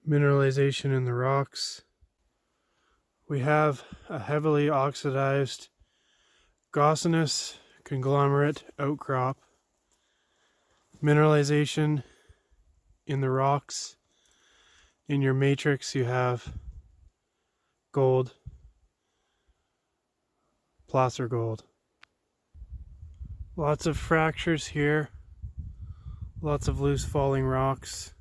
mineralization in the rocks. We have a heavily oxidized gossanous conglomerate outcrop. Mineralization in the rocks. In your matrix you have gold, placer gold. Lots of fractures here, lots of loose falling rocks.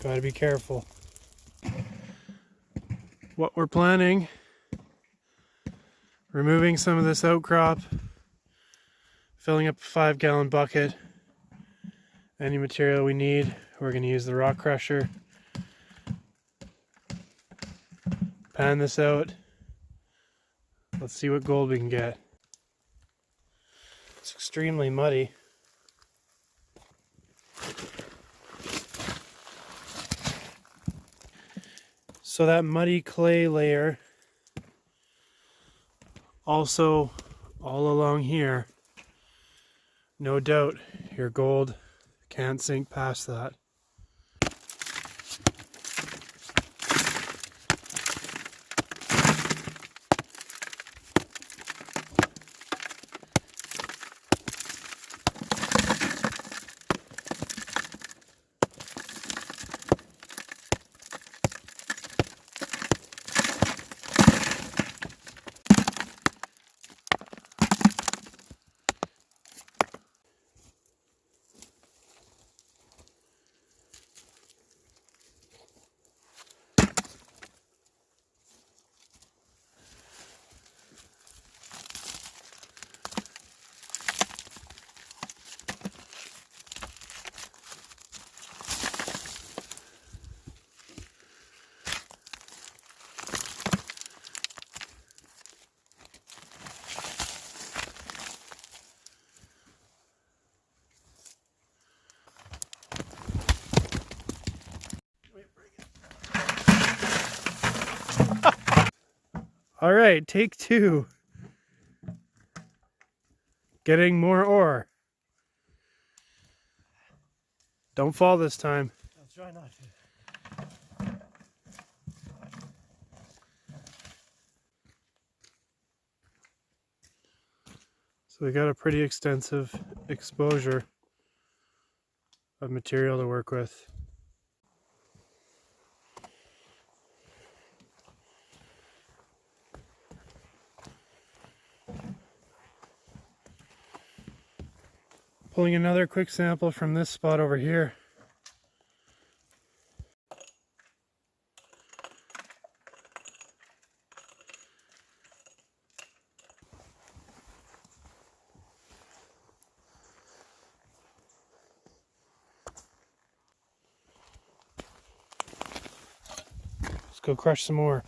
Gotta be careful. What we're planning, removing some of this outcrop, filling up a 5-gallon bucket. Any material we need, we're going to use the rock crusher. Pan this out. Let's see what gold we can get. It's extremely muddy. So that muddy clay layer, also all along here, no doubt your gold can't sink past that. All right, take 2. Getting more ore. Don't fall this time. I'll try not to. So we got a pretty extensive exposure of material to work with. Pulling another quick sample from this spot over here. Let's go crush some more.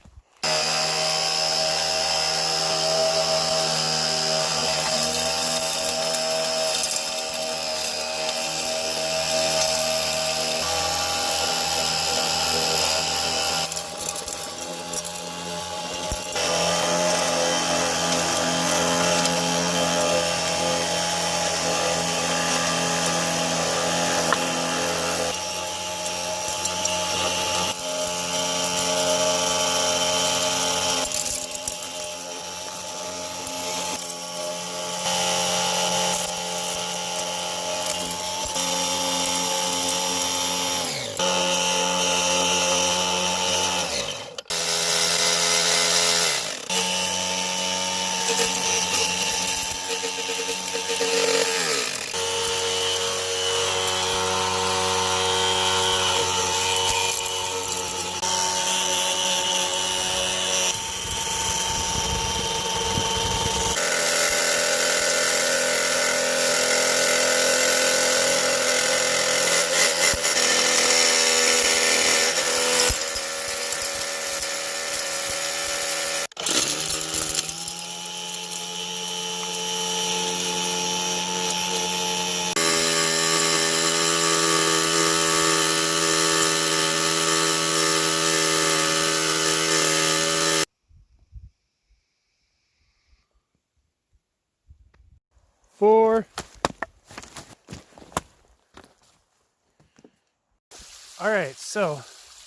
Alright, so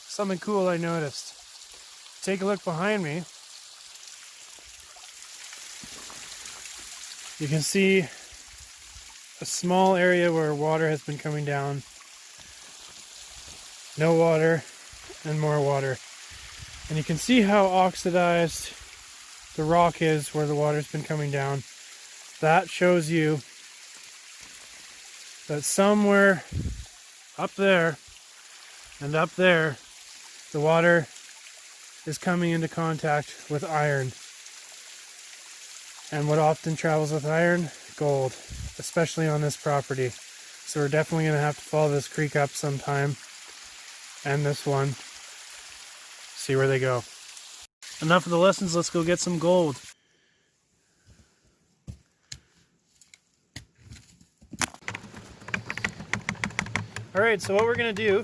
something cool I noticed. Take a look behind me. You can see a small area where water has been coming down. No water and more water. And you can see how oxidized the rock is where the water's been coming down. That shows you that somewhere up there and up there, the water is coming into contact with iron. And what often travels with iron? Gold, especially on this property. So we're definitely going to have to follow this creek up sometime, and this one, see where they go. Enough of the lessons, let's go get some gold. Alright, so what we're going to do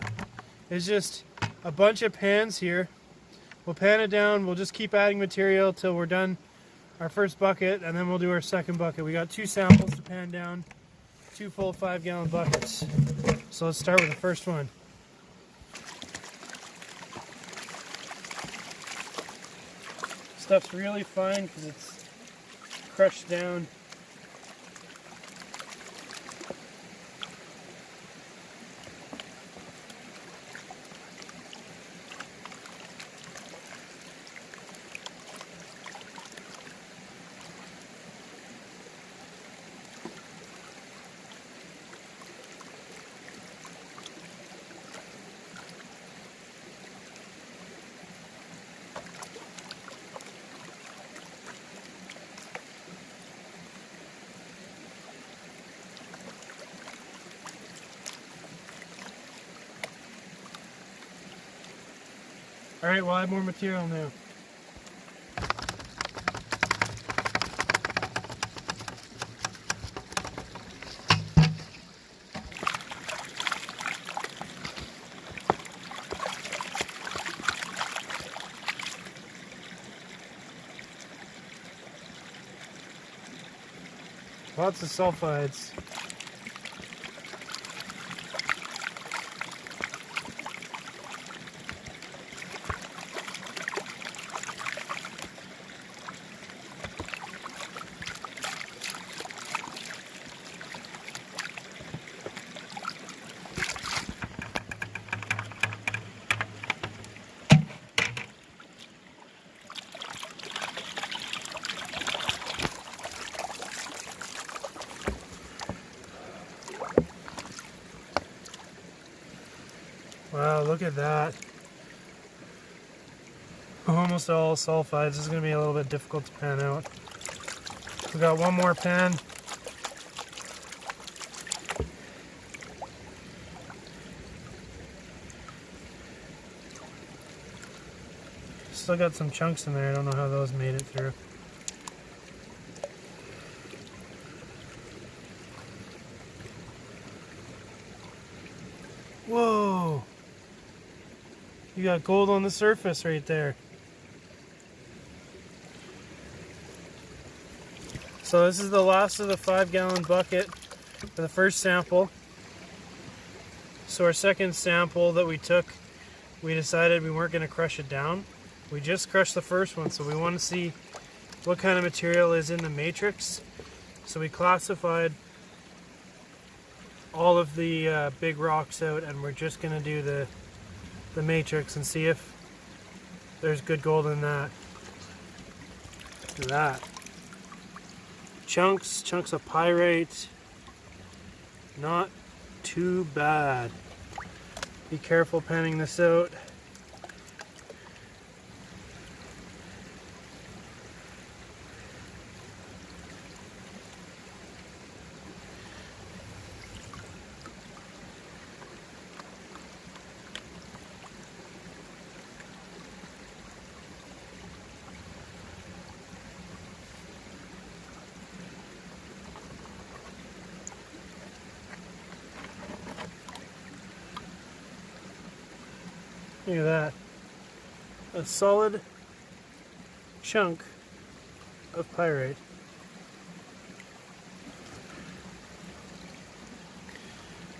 is just a bunch of pans here. We'll pan it down, we'll just keep adding material till we're done our first bucket, and then we'll do our second bucket. We got 2 samples to pan down, 2 full 5-gallon buckets. So let's start with the first one. Stuff's really fine because it's crushed down. Alright, we'll add more material now. Lots of sulfides. Wow, look at that. Almost all sulfides. This is going to be a little bit difficult to pan out. We got one more pan. Still got some chunks in there. I don't know how those made it through. Whoa! You got gold on the surface right there. So this is the last of the 5-gallon bucket for the first sample. So our second sample that we took, we decided we weren't going to crush it down. We just crushed the first one, so we want to see what kind of material is in the matrix. So we classified all of the big rocks out, and we're just going to do the matrix and see if there's good gold in that. Look at that. Chunks of pyrite. Not too bad. Be careful panning this out. Look at that. A solid chunk of pyrite.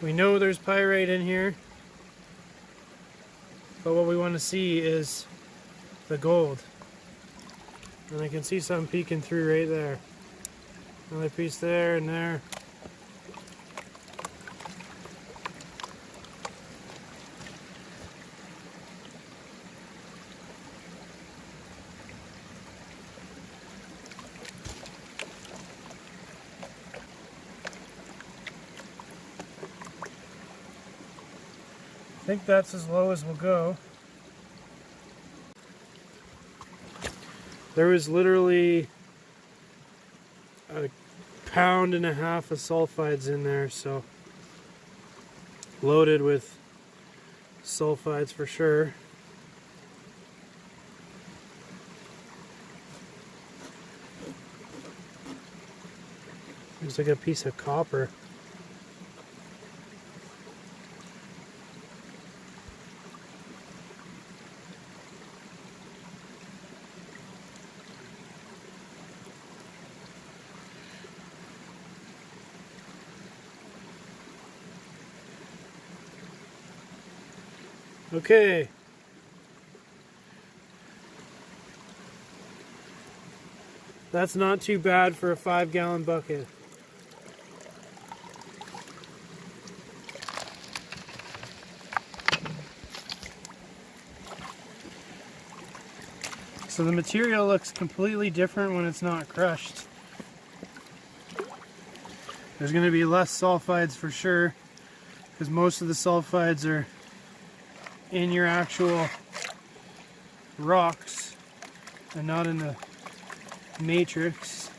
We know there's pyrite in here but what we want to see is the gold. And I can see some peeking through right there. Another piece there and there. I think that's as low as we'll go. There was literally a pound and a half of sulfides in there, so loaded with sulfides for sure. Looks like a piece of copper. Okay. That's not too bad for a 5-gallon bucket. So the material looks completely different when it's not crushed. There's going to be less sulfides for sure, because most of the sulfides are in your actual rocks and not in the matrix.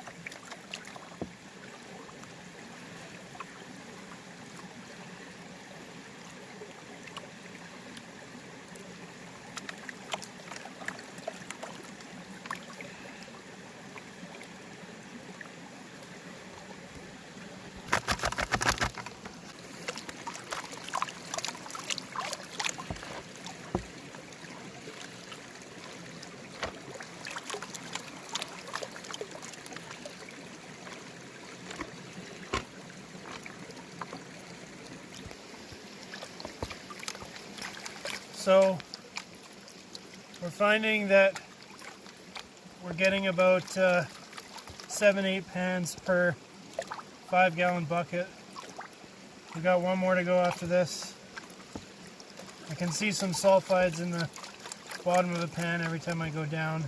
So we're finding that we're getting about 7-8 pans per 5-gallon bucket. We got one more to go after this. I can see some sulfides in the bottom of the pan every time I go down.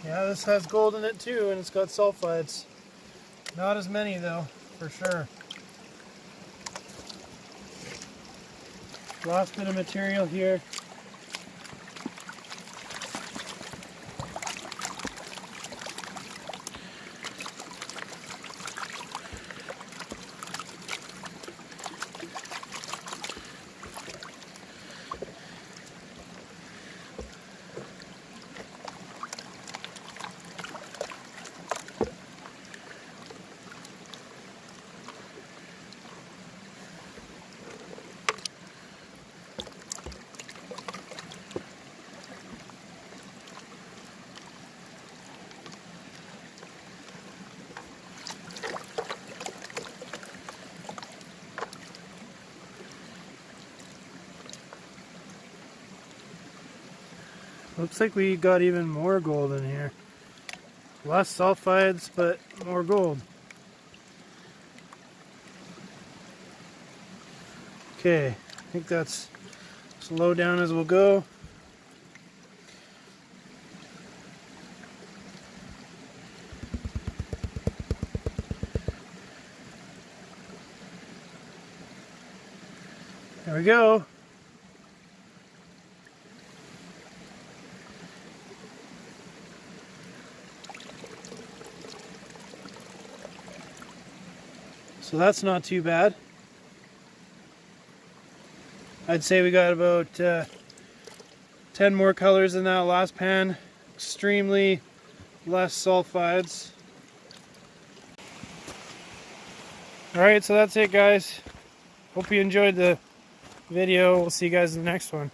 Yeah, this has gold in it too, and it's got sulfides. Not as many though, for sure. Last bit of material here. Looks like we got even more gold in here. Less sulfides, but more gold. Okay, I think that's as low down as we'll go. There we go. So that's not too bad. I'd say we got about 10 more colors in that last pan. Extremely less sulfides. Alright, so that's it guys. Hope you enjoyed the video. We'll see you guys in the next one.